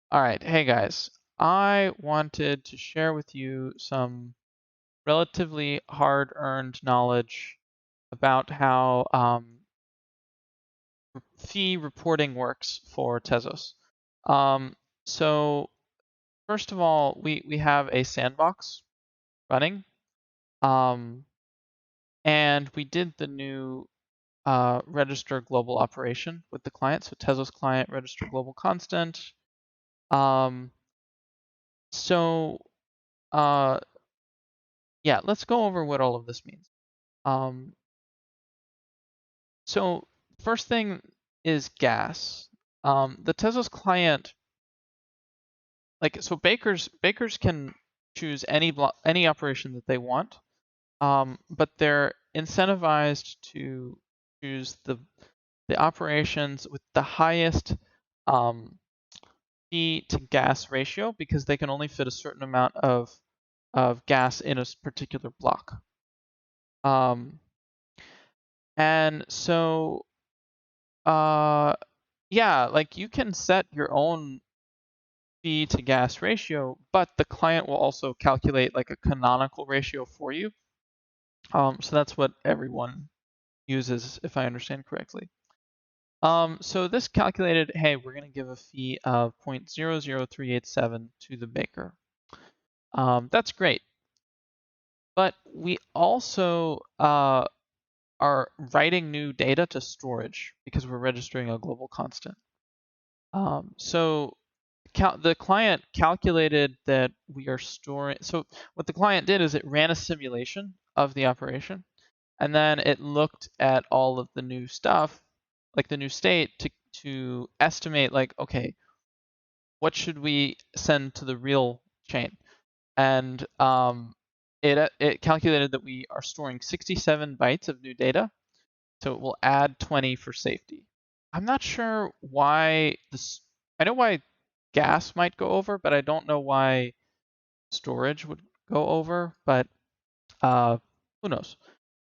All right, hey guys, I wanted to share with you some relatively hard-earned knowledge about how fee reporting works for Tezos. Um, so first of all, we have a sandbox running, um, and we did the new register global operation with the client. So Tezos client register global constant. Um, so uh, yeah, let's go over what all of this means. Um, so first thing is gas. The Tezos client, so bakers can choose any operation that they want, but they're incentivized to choose the operations with the highest fee to gas ratio because they can only fit a certain amount of gas in a particular block. And so yeah, like you can set your own fee to gas ratio, but the client will also calculate like a canonical ratio for you. So that's what everyone uses, if I understand correctly. So this calculated, hey, we're going to give a fee of 0.00387 to the baker. That's great. But we also are writing new data to storage because we're registering a global constant. So the client calculated that we are storing. So what the client did is it ran a simulation of the operation, and then it looked at all of the new stuff, like the new state, to estimate like, okay, what should we send to the real chain? And it calculated that we are storing 67 bytes of new data, so it will add 20 for safety. I'm not sure why this. I know why gas might go over, but I don't know why storage would go over. But who knows?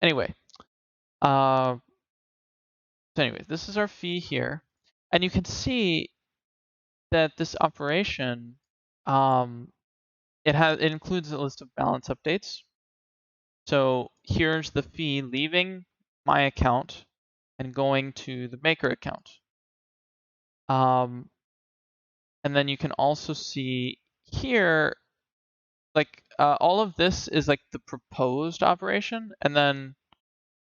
Anyway, uh, this is our fee here, and you can see that this operation um, it includes a list of balance updates. So here's the fee leaving my account and going to the maker account. And then you can also see here, like all of this is like the proposed operation, and then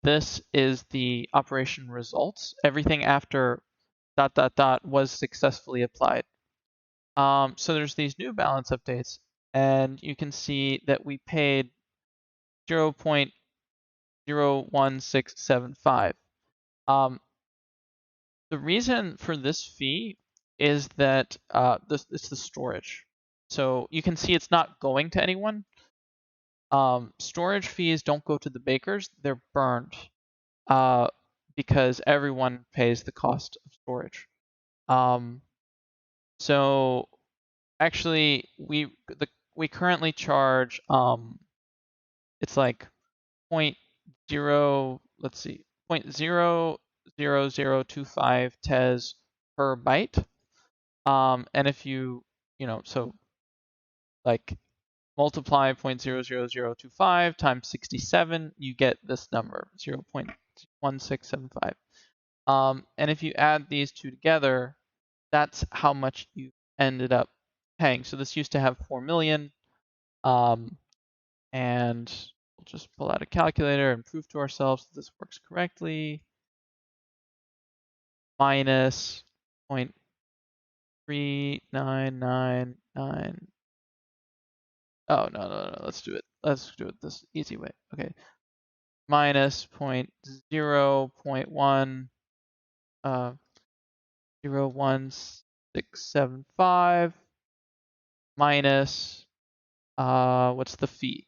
this is the operation results. Everything after ... was successfully applied. So there's these new balance updates, and you can see that we paid 0.01675. The reason for this fee is that it's the storage. So you can see it's not going to anyone. Storage fees don't go to the bakers, they're burned because everyone pays the cost of storage. So actually, we currently charge it's like 0.0, let's see, 0.00025 Tez per byte. And if so like multiply 0.00025 times 67, you get this number, 0.1675. And if you add these two together, that's how much you ended up paying. So this used to have 4 million. And we'll just pull out a calculator and prove to ourselves that this works correctly. Minus 0.3999. Oh, no. Let's do it. Let's do it this easy way. Okay. Minus 0.0.1 0.1675 minus what's the fee?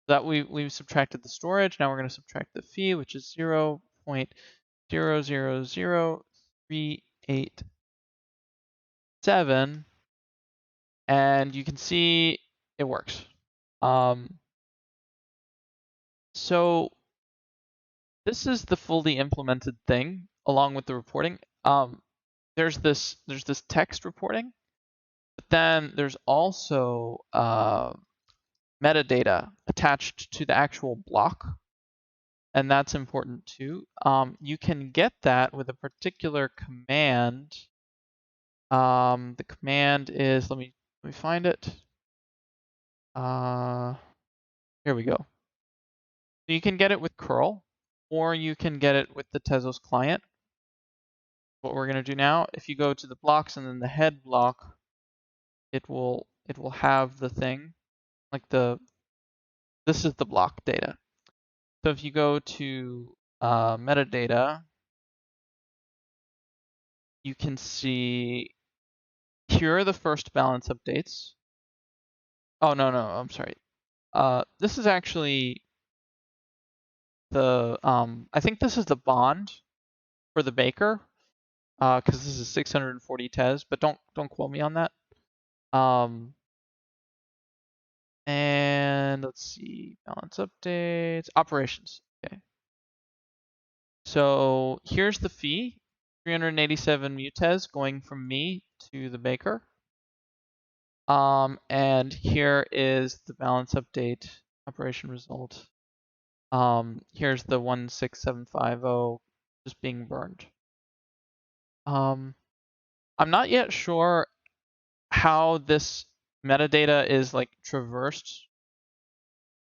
That we've subtracted the storage. Now we're going to subtract the fee, which is 0.000387, and you can see it works. So this is the fully implemented thing along with the reporting. There's this text reporting But then there's also metadata attached to the actual block, and that's important too. You can get that with a particular command. The command is, let me find it. Here we go. So you can get it with curl, or you can get it with the Tezos client. What we're gonna do now, if you go to the blocks and then the head block, it will have the thing, like this is the block data. So if you go to metadata, you can see here are the first balance updates. Oh, no, I'm sorry. This is actually the, I think this is the bond for the baker, because this is 640 Tez, but don't quote me on that. And let's see, balance updates, operations, okay. So here's the fee, 387 mutez going from me to the baker. And here is the balance update operation result. Here's the 16750 just being burned. I'm not yet sure how this metadata is like traversed,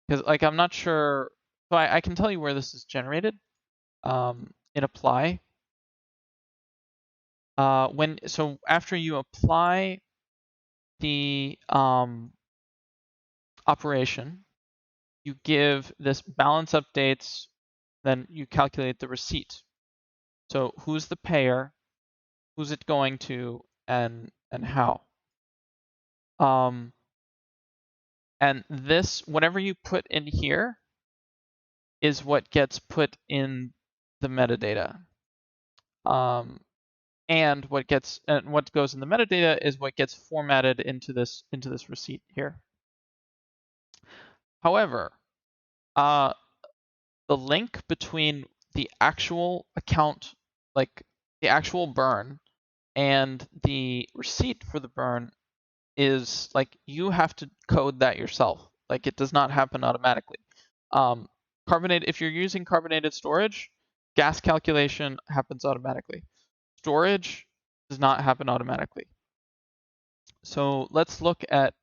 because like I'm not sure. So I can tell you where this is generated. In apply. So after you apply the operation, you give this balance updates, then you calculate the receipt. So who's the payer, who's it going to, and how. And this, whatever you put in here, is what gets put in the metadata. And what goes in the metadata is what gets formatted into this receipt here. However, the link between the actual account, like the actual burn, and the receipt for the burn is like you have to code that yourself. Like it does not happen automatically. If you're using carbonated storage, gas calculation happens automatically. Storage does not happen automatically. So let's look at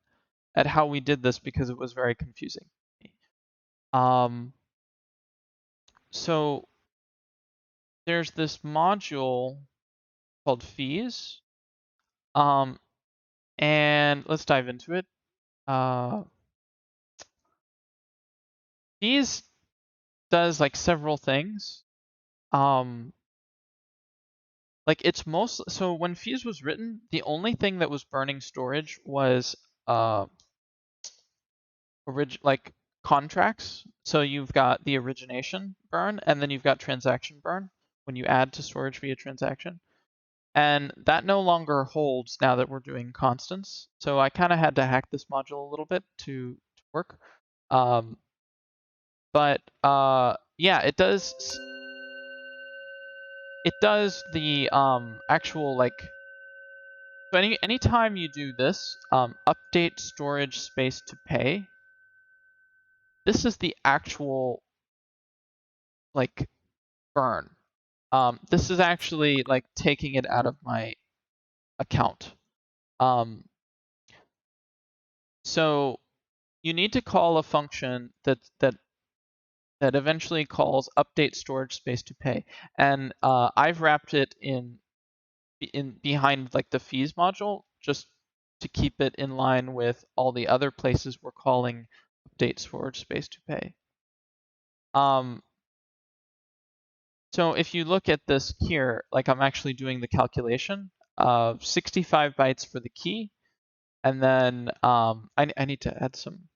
how we did this because it was very confusing. So there's this module called fees, and let's dive into it. Fees does like several things. Like it's so when fees was written, the only thing that was burning storage was like contracts. So you've got the origination burn, and then you've got transaction burn when you add to storage via transaction. And that no longer holds now that we're doing constants. So I kind of had to hack this module a little bit to work. But yeah, it does the actual like, so anytime you do this, update storage space to pay, this is the actual like burn. This is actually like taking it out of my account. So you need to call a function that eventually calls update storage space to pay, and I've wrapped it in behind like the fees module just to keep it in line with all the other places we're calling update storage space to pay. So if you look at this here, like I'm actually doing the calculation of 65 bytes for the key, and then I need to add some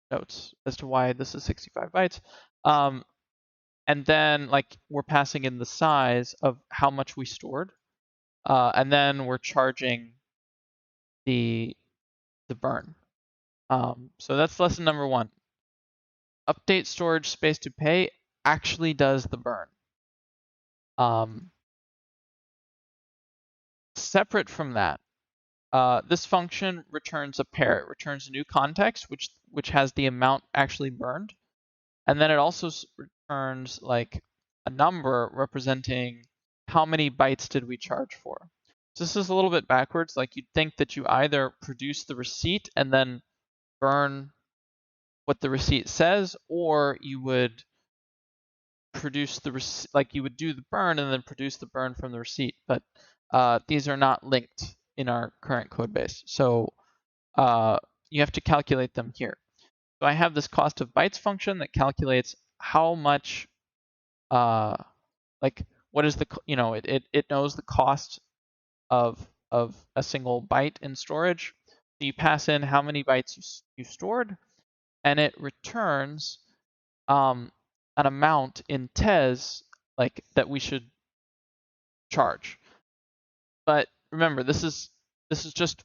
notes as to why this is 65 bytes. And then like we're passing in the size of how much we stored, and then we're charging the burn. So that's lesson number 1. Update storage space to pay actually does the burn. Separate from that, this function returns a pair. It returns a new context, which has the amount actually burned. And then it also returns like a number representing how many bytes did we charge for. So this is a little bit backwards. Like you'd think that you either produce the receipt and then burn what the receipt says, or you would produce the receipt, like you would do the burn and then produce the burn from the receipt. But these are not linked in our current code base. So you have to calculate them here. So I have this cost of bytes function that calculates how much, like what is the, it knows the cost of a single byte in storage. So you pass in how many bytes you stored, and it returns an amount in Tez like that we should charge. But remember, this is just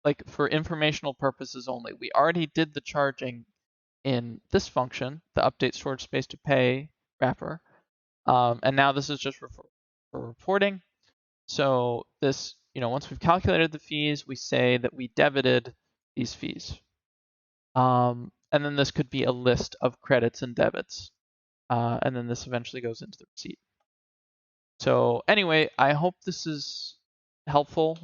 like for informational purposes only. We already did the charging in this function, the update storage space to pay wrapper, and now this is just for reporting. So this, once we've calculated the fees, we say that we debited these fees. And then this could be a list of credits and debits. And then this eventually goes into the receipt. So anyway, I hope this is helpful.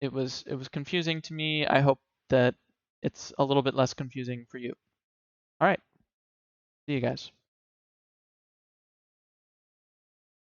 It was confusing to me. I hope that it's a little bit less confusing for you. All right. See you guys.